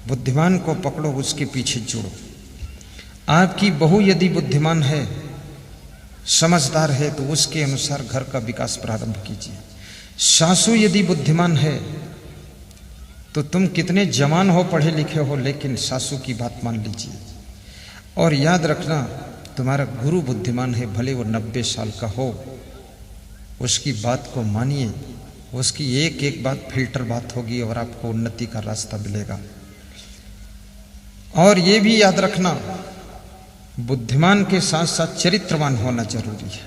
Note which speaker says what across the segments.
Speaker 1: बुद्धिमान को पकड़ो, उसके पीछे जुड़ो। आपकी बहू यदि बुद्धिमान है, समझदार है, तो उसके अनुसार घर का विकास प्रारंभ कीजिए। सासू यदि बुद्धिमान है तो तुम कितने जवान हो, पढ़े लिखे हो, लेकिन सासू की बात मान लीजिए। और याद रखना, तुम्हारा गुरु बुद्धिमान है, भले वो 90 साल का हो, उसकी बात को मानिए। उसकी एक एक बात फिल्टर बात होगी और आपको उन्नति का रास्ता मिलेगा। और ये भी याद रखना, बुद्धिमान के साथ साथ चरित्रवान होना जरूरी है।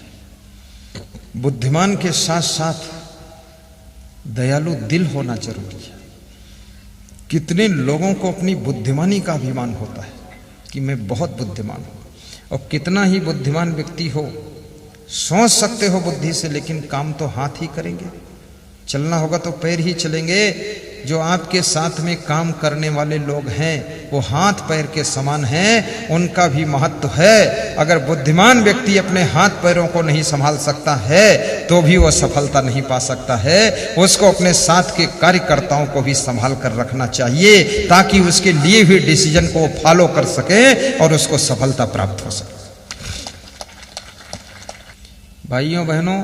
Speaker 1: बुद्धिमान के साथ साथ दयालु दिल होना जरूरी है। कितने लोगों को अपनी बुद्धिमानी का अभिमान होता है कि मैं बहुत बुद्धिमान हूं, और कितना ही बुद्धिमान व्यक्ति हो, सोच सकते हो बुद्धि से, लेकिन काम तो हाथ ही करेंगे। चलना होगा तो पैर ही चलेंगे। जो आपके साथ में काम करने वाले लोग हैं वो हाथ पैर के समान हैं, उनका भी महत्व है। अगर बुद्धिमान व्यक्ति अपने हाथ पैरों को नहीं संभाल सकता है तो भी वो सफलता नहीं पा सकता है। उसको अपने साथ के कार्यकर्ताओं को भी संभाल कर रखना चाहिए, ताकि उसके लिए हुए डिसीजन को फॉलो कर सके और उसको सफलता प्राप्त हो सके। भाइयों बहनों,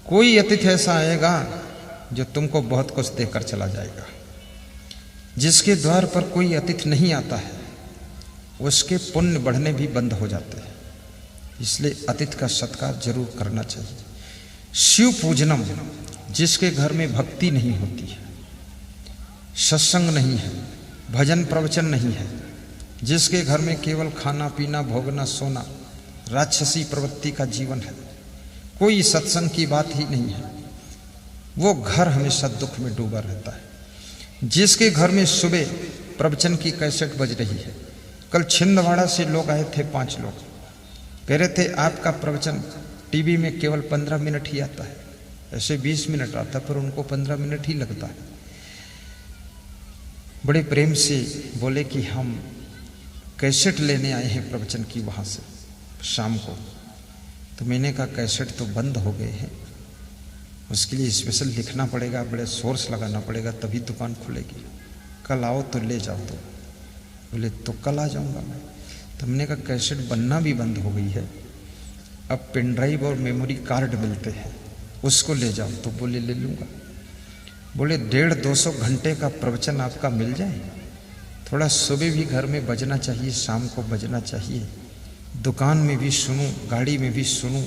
Speaker 1: कोई अतिथि ऐसा आएगा जो तुमको बहुत कुछ देकर चला जाएगा। जिसके द्वार पर कोई अतिथि नहीं आता है, उसके पुण्य बढ़ने भी बंद हो जाते हैं। इसलिए अतिथि का सत्कार जरूर करना चाहिए। शिव पूजनम, जिसके घर में भक्ति नहीं होती है, सत्संग नहीं है, भजन प्रवचन नहीं है, जिसके घर में केवल खाना पीना भोगना सोना, राक्षसी प्रवृत्ति का जीवन है, कोई सत्संग की बात ही नहीं है, वो घर हमेशा दुख में डूबा रहता है। जिसके घर में सुबह प्रवचन की कैसेट बज रही है, कल छिंदवाड़ा से लोग आए थे, 5 लोग कह रहे थे आपका प्रवचन टीवी में केवल 15 मिनट ही आता है, ऐसे 20 मिनट आता, पर उनको 15 मिनट ही लगता है। बड़े प्रेम से बोले कि हम कैसेट लेने आए हैं प्रवचन की वहां से शाम को। तो मैंने कहा कैसेट तो बंद हो गए हैं, उसके लिए स्पेशल लिखना पड़ेगा, बड़े सोर्स लगाना पड़ेगा, तभी दुकान खुलेगी। कल आओ तो ले जाओ। तो बोले तो कल आ जाऊंगा मैं। तो हमने कहा कैसेट बनना भी बंद हो गई है, अब पेन ड्राइव और मेमोरी कार्ड मिलते हैं, उसको ले जाओ। तो बोले ले लूँगा। बोले 150-200 घंटे का प्रवचन आपका मिल जाए, थोड़ा सुबह भी घर में बजना चाहिए, शाम को बजना चाहिए, दुकान में भी सुनूं, गाड़ी में भी सुनूं,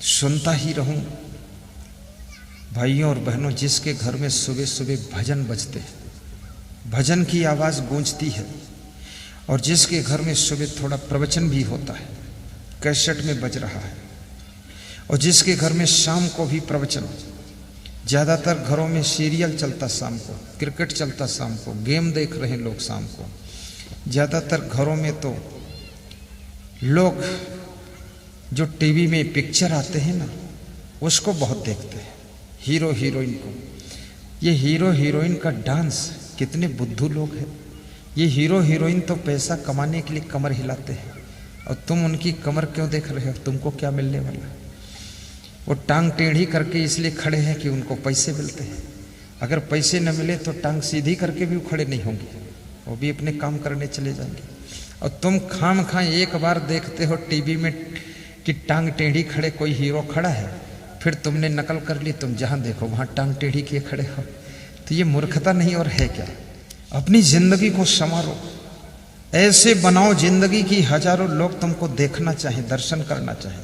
Speaker 1: सुनता ही रहूं। भाइयों और बहनों, जिसके घर में सुबह सुबह भजन बजते हैं, भजन की आवाज गूंजती है, और जिसके घर में सुबह थोड़ा प्रवचन भी होता है, कैसेट में बज रहा है, और जिसके घर में शाम को भी प्रवचन, ज्यादातर घरों में सीरियल चलता शाम को, क्रिकेट चलता शाम को, गेम देख रहे हैं लोग शाम को। ज्यादातर घरों में तो लोग जो टीवी में पिक्चर आते हैं ना, उसको बहुत देखते हैं, हीरो हीरोइन को। ये हीरो हीरोइन का डांस, कितने बुद्धू लोग हैं। ये हीरो हीरोइन तो पैसा कमाने के लिए कमर हिलाते हैं, और तुम उनकी कमर क्यों देख रहे हो? तुमको क्या मिलने वाला है? वो टांग टेढ़ी करके इसलिए खड़े हैं कि उनको पैसे मिलते हैं। अगर पैसे न मिले तो टांग सीधी करके भी वो खड़े नहीं होंगे, वो भी अपने काम करने चले जाएंगे। और तुम खाम खा एक बार देखते हो टीवी में कि टांग टेढ़ी खड़े कोई हीरो खड़ा है, फिर तुमने नकल कर ली, तुम जहां देखो वहां टांग टेढ़ी किए खड़े हो। तो ये मूर्खता नहीं और है क्या? अपनी जिंदगी को संवारो, ऐसे बनाओ जिंदगी की हजारों लोग तुमको देखना चाहें, दर्शन करना चाहें।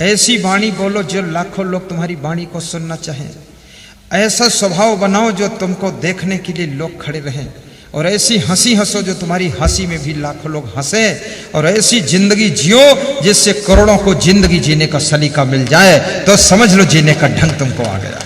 Speaker 1: ऐसी वाणी बोलो जो लाखों लोग तुम्हारी वाणी को सुनना चाहें। ऐसा स्वभाव बनाओ जो तुमको देखने के लिए लोग खड़े रहें, और ऐसी हंसी हंसो जो तुम्हारी हंसी में भी लाखों लोग हंसे, और ऐसी जिंदगी जियो जिससे करोड़ों को जिंदगी जीने का सलीका मिल जाए। तो समझ लो जीने का ढंग तुमको आ गया।